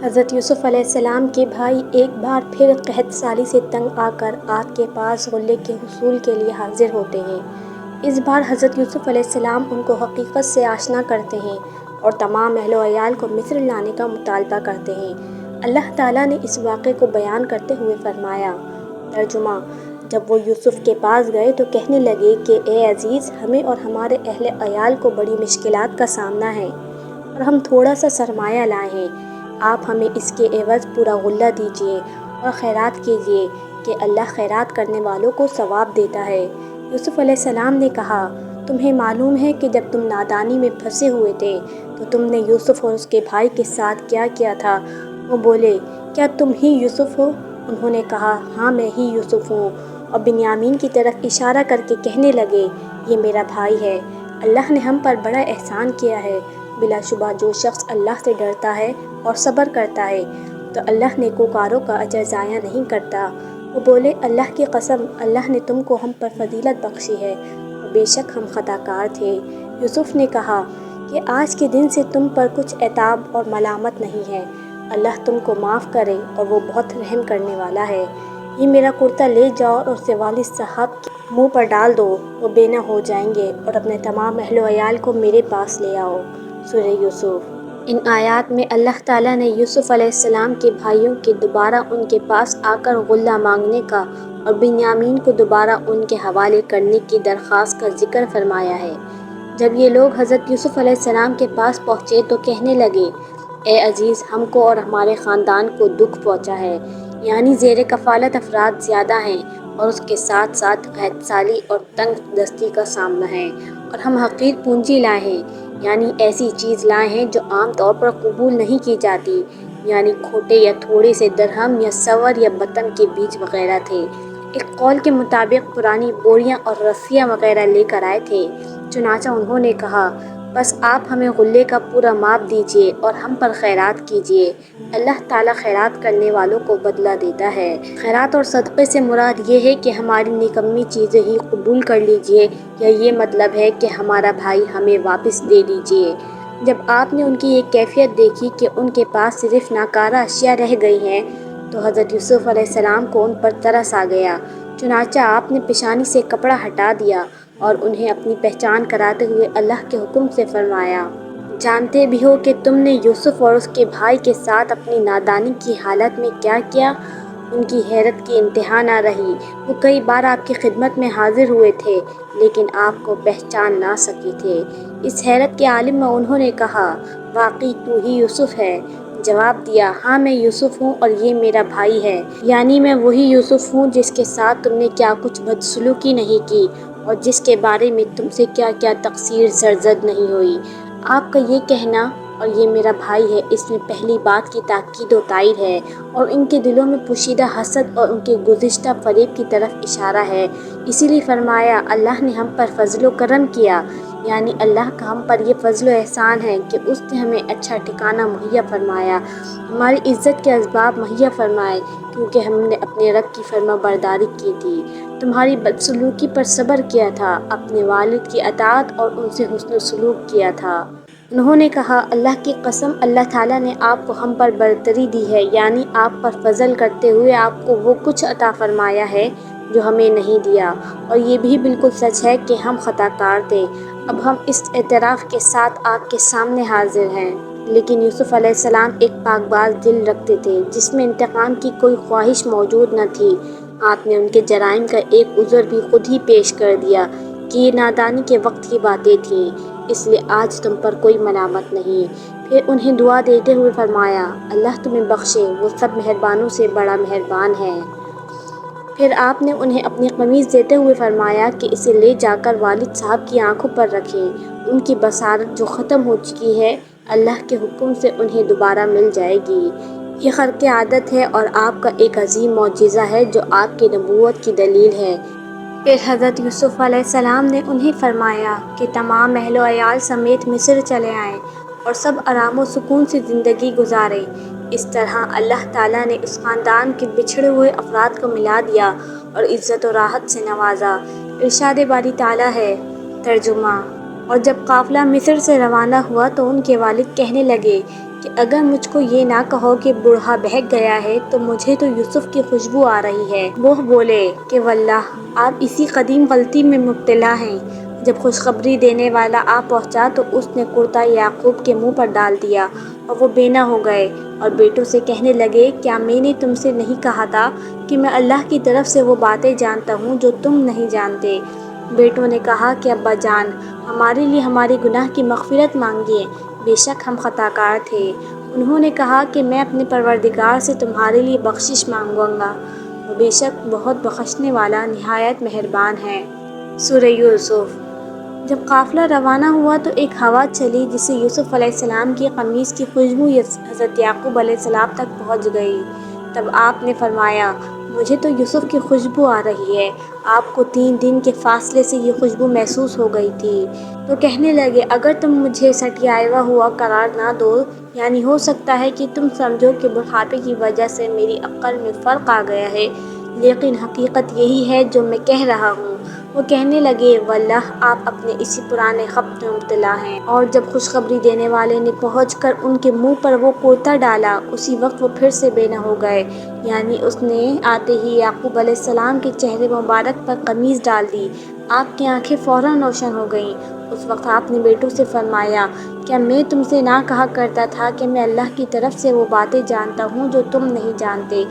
حضرت یوسف علیہ السلام کے بھائی ایک بار پھر قحط سالی سے تنگ آ کر آگ کے پاس غلے کے حصول کے لیے حاضر ہوتے ہیں۔ اس بار حضرت یوسف علیہ السلام ان کو حقیقت سے آشنا کرتے ہیں اور تمام اہل و عیال کو مصر لانے کا مطالبہ کرتے ہیں۔ اللہ تعالیٰ نے اس واقعے کو بیان کرتے ہوئے فرمایا، ترجمہ: جب وہ یوسف کے پاس گئے تو کہنے لگے کہ اے عزیز، ہمیں اور ہمارے اہل عیال کو بڑی مشکلات کا سامنا ہے اور ہم تھوڑا سا سرمایہ لائے ہیں۔ آپ ہمیں اس کے عوض پورا غلہ دیجیے اور خیرات کیجیے کہ اللہ خیرات کرنے والوں کو ثواب دیتا ہے۔ یوسف علیہ السلام نے کہا، تمہیں معلوم ہے کہ جب تم نادانی میں پھنسے ہوئے تھے تو تم نے یوسف اور اس کے بھائی کے ساتھ کیا کیا تھا؟ وہ بولے، کیا تم ہی یوسف ہو؟ انہوں نے کہا، ہاں میں ہی یوسف ہوں، اور بنیامین کی طرف اشارہ کر کے کہنے لگے، یہ میرا بھائی ہے۔ اللہ نے ہم پر بڑا احسان کیا ہے۔ بلا شبہ جو شخص اللہ سے ڈرتا ہے اور صبر کرتا ہے تو اللہ نیکوکاروں کا اجر ضائع نہیں کرتا۔ وہ بولے، اللہ کی قسم، اللہ نے تم کو ہم پر فضیلت بخشی ہے اور بے شک ہم خطا کار تھے۔ یوسف نے کہا کہ آج کے دن سے تم پر کچھ عتاب اور ملامت نہیں ہے، اللہ تم کو معاف کرے اور وہ بہت رحم کرنے والا ہے۔ یہ میرا کرتا لے جاؤ اور اسے والد صاحب کے منہ پر ڈال دو، وہ بے نہ ہو جائیں گے، اور اپنے تمام اہل و عیال کو میرے پاس لے آؤ۔ سورہ یوسف۔ ان آیات میں اللہ تعالیٰ نے یوسف علیہ السلام کے بھائیوں کے دوبارہ ان کے پاس آ کر غلہ مانگنے کا اور بنیامین کو دوبارہ ان کے حوالے کرنے کی درخواست کا ذکر فرمایا ہے۔ جب یہ لوگ حضرت یوسف علیہ السلام کے پاس پہنچے تو کہنے لگے، اے عزیز، ہم کو اور ہمارے خاندان کو دکھ پہنچا ہے، یعنی زیر کفالت افراد زیادہ ہیں اور اس کے ساتھ ساتھ قحط سالی اور تنگ دستی کا سامنا ہے، اور ہم حقیر پونجی لائے ہیں، یعنی ایسی چیز لائے ہیں جو عام طور پر قبول نہیں کی جاتی، یعنی کھوٹے یا تھوڑے سے درہم یا سور یا بطن کے بیج وغیرہ تھے۔ ایک قول کے مطابق پرانی بوریاں اور رسیاں وغیرہ لے کر آئے تھے۔ چنانچہ انہوں نے کہا، بس آپ ہمیں غلے کا پورا ماب دیجیے اور ہم پر خیرات کیجیے، اللہ تعالیٰ خیرات کرنے والوں کو بدلہ دیتا ہے۔ خیرات اور صدقے سے مراد یہ ہے کہ ہماری نکمی چیزیں ہی قبول کر لیجیے، یا یہ مطلب ہے کہ ہمارا بھائی ہمیں واپس دے دیجیے۔ جب آپ نے ان کی یہ کیفیت دیکھی کہ ان کے پاس صرف ناکارہ اشیاء رہ گئی ہیں تو حضرت یوسف علیہ السلام کو ان پر ترس آ گیا۔ چنانچہ آپ نے پیشانی سے کپڑا ہٹا دیا اور انہیں اپنی پہچان کراتے ہوئے اللہ کے حکم سے فرمایا، جانتے بھی ہو کہ تم نے یوسف اور اس کے بھائی کے ساتھ اپنی نادانی کی حالت میں کیا کیا؟ ان کی حیرت کی انتہا نہ رہی۔ وہ کئی بار آپ کی خدمت میں حاضر ہوئے تھے لیکن آپ کو پہچان نہ سکے تھے۔ اس حیرت کے عالم میں انہوں نے کہا، واقعی تو ہی یوسف ہے؟ جواب دیا، ہاں میں یوسف ہوں اور یہ میرا بھائی ہے، یعنی میں وہی یوسف ہوں جس کے ساتھ تم نے کیا کچھ بدسلوکی نہیں کی اور جس کے بارے میں تم سے کیا کیا تقصیر سرزد نہیں ہوئی۔ آپ کا یہ کہنا اور یہ میرا بھائی ہے، اس میں پہلی بات کی تاکید و تائید ہے اور ان کے دلوں میں پوشیدہ حسد اور ان کے گزشتہ فریب کی طرف اشارہ ہے۔ اسی لیے فرمایا، اللہ نے ہم پر فضل و کرم کیا، یعنی اللہ کا ہم پر یہ فضل و احسان ہے کہ اس نے ہمیں اچھا ٹھکانہ مہیا فرمایا، ہماری عزت کے اسباب مہیا فرمائے، کیونکہ ہم نے اپنے رب کی فرما برداری کی تھی، تمہاری بدسلوکی پر صبر کیا تھا، اپنے والد کی اطاعت اور ان سے حسن سلوک کیا تھا۔ انہوں نے کہا، اللہ کی قسم، اللہ تعالیٰ نے آپ کو ہم پر برتری دی ہے، یعنی آپ پر فضل کرتے ہوئے آپ کو وہ کچھ عطا فرمایا ہے جو ہمیں نہیں دیا، اور یہ بھی بالکل سچ ہے کہ ہم خطا کار تھے۔ اب ہم اس اعتراف کے ساتھ آپ کے سامنے حاضر ہیں۔ لیکن یوسف علیہ السلام ایک پاک باز دل رکھتے تھے جس میں انتقام کی کوئی خواہش موجود نہ تھی۔ آپ نے ان کے جرائم کا ایک عذر بھی خود ہی پیش کر دیا کہ یہ نادانی کے وقت کی باتیں تھیں، اس لیے آج تم پر کوئی ملامت نہیں۔ پھر انہیں دعا دیتے ہوئے فرمایا، اللہ تمہیں بخشے، وہ سب مہربانوں سے بڑا مہربان ہے۔ پھر آپ نے انہیں اپنی قمیص دیتے ہوئے فرمایا کہ اسے لے جا کر والد صاحب کی آنکھوں پر رکھیں، ان کی بصارت جو ختم ہو چکی ہے اللہ کے حکم سے انہیں دوبارہ مل جائے گی۔ یہ خرق عادت ہے اور آپ کا ایک عظیم معجزہ ہے جو آپ کی نبوت کی دلیل ہے۔ پھر حضرت یوسف علیہ السلام نے انہیں فرمایا کہ تمام اہل و عیال سمیت مصر چلے آئیں اور سب آرام و سکون سے زندگی گزاریں۔ اس طرح اللہ تعالیٰ نے اس خاندان کے بچھڑے ہوئے افراد کو ملا دیا اور عزت و راحت سے نوازا۔ ارشاد باری تعالیٰ ہے، ترجمہ: اور جب قافلہ مصر سے روانہ ہوا تو ان کے والد کہنے لگے کہ اگر مجھ کو یہ نہ کہو کہ بوڑھا بہک گیا ہے تو مجھے تو یوسف کی خوشبو آ رہی ہے۔ وہ بولے کہ واللہ آپ اسی قدیم غلطی میں مبتلا ہیں۔ جب خوشخبری دینے والا آ پہنچا تو اس نے کرتا یعقوب کے منہ پر ڈال دیا اور وہ بے نہ ہو گئے اور بیٹوں سے کہنے لگے کیا میں نے تم سے نہیں کہا تھا کہ میں اللہ کی طرف سے وہ باتیں جانتا ہوں جو تم نہیں جانتے؟ بیٹوں نے کہا کہ ابا جان، ہمارے لیے ہمارے گناہ کی مغفرت مانگیے، بے شک ہم خطا کار تھے۔ انہوں نے کہا کہ میں اپنے پروردگار سے تمہارے لیے بخشش مانگوں گا، وہ بے شک بہت بخشنے والا نہایت مہربان ہے۔ سورہ یوسف۔ جب قافلہ روانہ ہوا تو ایک ہوا چلی جس سے یوسف علیہ السلام کی قمیص کی خوشبو حضرت یعقوب علیہ السلام تک پہنچ گئی۔ تب آپ نے فرمایا مجھے تو یوسف کی خوشبو آ رہی ہے۔ آپ کو 3 دن کے فاصلے سے یہ خوشبو محسوس ہو گئی تھی تو کہنے لگے اگر تم مجھے سٹیایا ہوا قرار نہ دو، یعنی ہو سکتا ہے کہ تم سمجھو کہ بڑھاپے کی وجہ سے میری عقل میں فرق آ گیا ہے، لیکن حقیقت یہی ہے جو میں کہہ رہا ہوں۔ وہ کہنے لگے واللہ آپ اپنے اسی پرانے خبط میں مبتلا ہیں۔ اور جب خوشخبری دینے والے نے پہنچ کر ان کے منہ پر وہ کرتا ڈالا اسی وقت وہ پھر سے بے نہ ہو گئے، یعنی اس نے آتے ہی یعقوب علیہ السلام کے چہرے مبارک پر قمیص ڈال دی۔ آپ کی آنکھیں فوراً روشن ہو گئیں۔ اس وقت آپ نے بیٹوں سے فرمایا کیا میں تم سے نہ کہا کرتا تھا کہ میں اللہ کی طرف سے وہ باتیں جانتا ہوں جو تم نہیں جانتے؟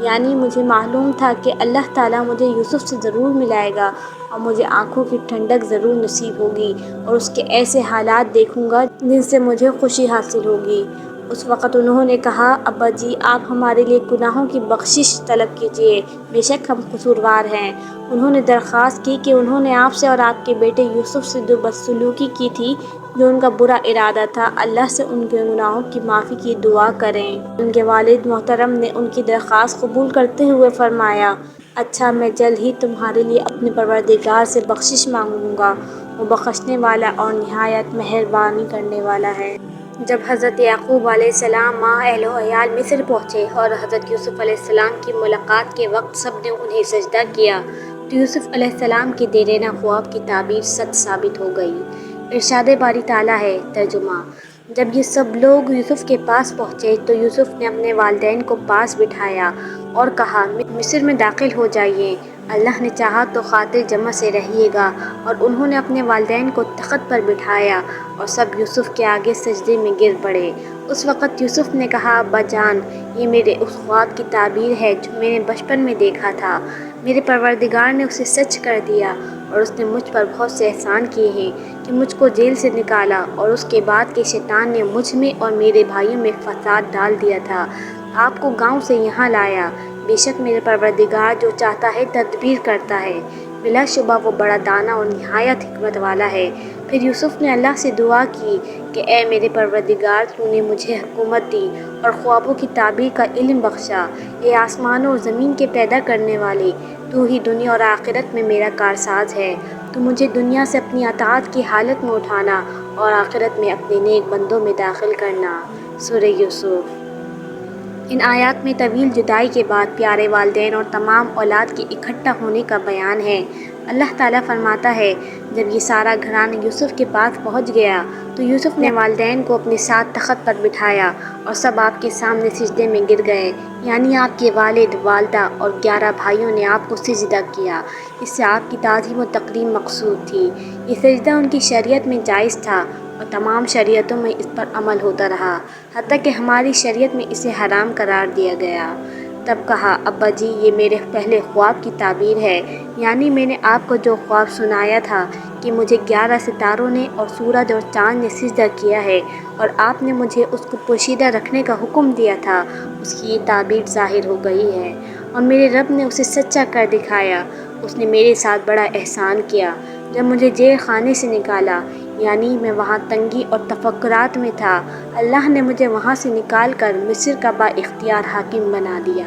یعنی مجھے معلوم تھا کہ اللہ تعالیٰ مجھے یوسف سے ضرور ملائے گا اور مجھے آنکھوں کی ٹھنڈک ضرور نصیب ہوگی اور اس کے ایسے حالات دیکھوں گا جن سے مجھے خوشی حاصل ہوگی۔ اس وقت انہوں نے کہا ابا جی آپ ہمارے لیے گناہوں کی بخشش طلب کیجیے، بے شک ہم قصوروار ہیں۔ انہوں نے درخواست کی کہ انہوں نے آپ سے اور آپ کے بیٹے یوسف سے جو بدسلوکی کی تھی، جو ان کا برا ارادہ تھا، اللہ سے ان کے گناہوں کی معافی کی دعا کریں۔ ان کے والد محترم نے ان کی درخواست قبول کرتے ہوئے فرمایا اچھا میں جلد ہی تمہارے لیے اپنے پروردگار سے بخشش مانگوں گا، وہ بخشنے والا اور نہایت مہربانی کرنے والا ہے۔ جب حضرت یعقوب علیہ السلام ماں اہل و عیال مصر پہنچے اور حضرت یوسف علیہ السلام کی ملاقات کے وقت سب نے انہیں سجدہ کیا تو یوسف علیہ السلام کی دیرینہ خواب کی تعبیر سچ ثابت ہو گئی۔ ارشاد باری تعالیٰ ہے، ترجمہ: جب یہ سب لوگ یوسف کے پاس پہنچے تو یوسف نے اپنے والدین کو پاس بٹھایا اور کہا مصر میں داخل ہو جائیے، اللہ نے چاہا تو خاطر جمع سے رہیے گا۔ اور انہوں نے اپنے والدین کو تخت پر بٹھایا اور سب یوسف کے آگے سجدے میں گر پڑے۔ اس وقت یوسف نے کہا ابا جان، یہ میرے اس خواب کی تعبیر ہے جو میں نے بچپن میں دیکھا تھا۔ میرے پروردگار نے اسے سچ کر دیا اور اس نے مجھ پر بہت سے احسان کیے ہیں کہ مجھ کو جیل سے نکالا اور اس کے بعد کہ شیطان نے مجھ میں اور میرے بھائیوں میں فساد ڈال دیا تھا، آپ کو گاؤں سے یہاں لایا۔ بے شک میرے پروردگار جو چاہتا ہے تدبیر کرتا ہے، بلا شبہ وہ بڑا دانا اور نہایت حکمت والا ہے۔ پھر یوسف نے اللہ سے دعا کی کہ اے میرے پروردگار تو نے مجھے حکومت دی اور خوابوں کی تعبیر کا علم بخشا۔ اے آسمانوں اور زمین کے پیدا کرنے والے، تو ہی دنیا اور آخرت میں میرا کارساز ہے۔ تو مجھے دنیا سے اپنی اطاعت کی حالت میں اٹھانا اور آخرت میں اپنے نیک بندوں میں داخل کرنا۔ سورہ یوسف۔ ان آیات میں طویل جدائی کے بعد پیارے والدین اور تمام اولاد کے اکٹھا ہونے کا بیان ہے۔ اللہ تعالیٰ فرماتا ہے جب یہ سارا گھرانہ یوسف کے پاس پہنچ گیا تو یوسف نے والدین کو اپنے ساتھ تخت پر بٹھایا اور سب آپ کے سامنے سجدے میں گر گئے، یعنی آپ کے والد، والدہ اور 11 بھائیوں نے آپ کو سجدہ کیا۔ اس سے آپ کی تعظیم و تکریم مقصود تھی۔ یہ سجدہ ان کی شریعت میں جائز تھا اور تمام شریعتوں میں اس پر عمل ہوتا رہا، حتیٰ کہ ہماری شریعت میں اسے حرام قرار دیا گیا۔ تب کہا ابا جی یہ میرے پہلے خواب کی تعبیر ہے، یعنی میں نے آپ کو جو خواب سنایا تھا کہ مجھے 11 ستاروں نے اور سورج اور چاند نے سجدہ کیا ہے اور آپ نے مجھے اس کو پوشیدہ رکھنے کا حکم دیا تھا، اس کی یہ تعبیر ظاہر ہو گئی ہے اور میرے رب نے اسے سچا کر دکھایا۔ اس نے میرے ساتھ بڑا احسان کیا جب مجھے جیل خانے سے نکالا، یعنی میں وہاں تنگی اور تفکرات میں تھا، اللہ نے مجھے وہاں سے نکال کر مصر کا با اختیار حاکم بنا دیا۔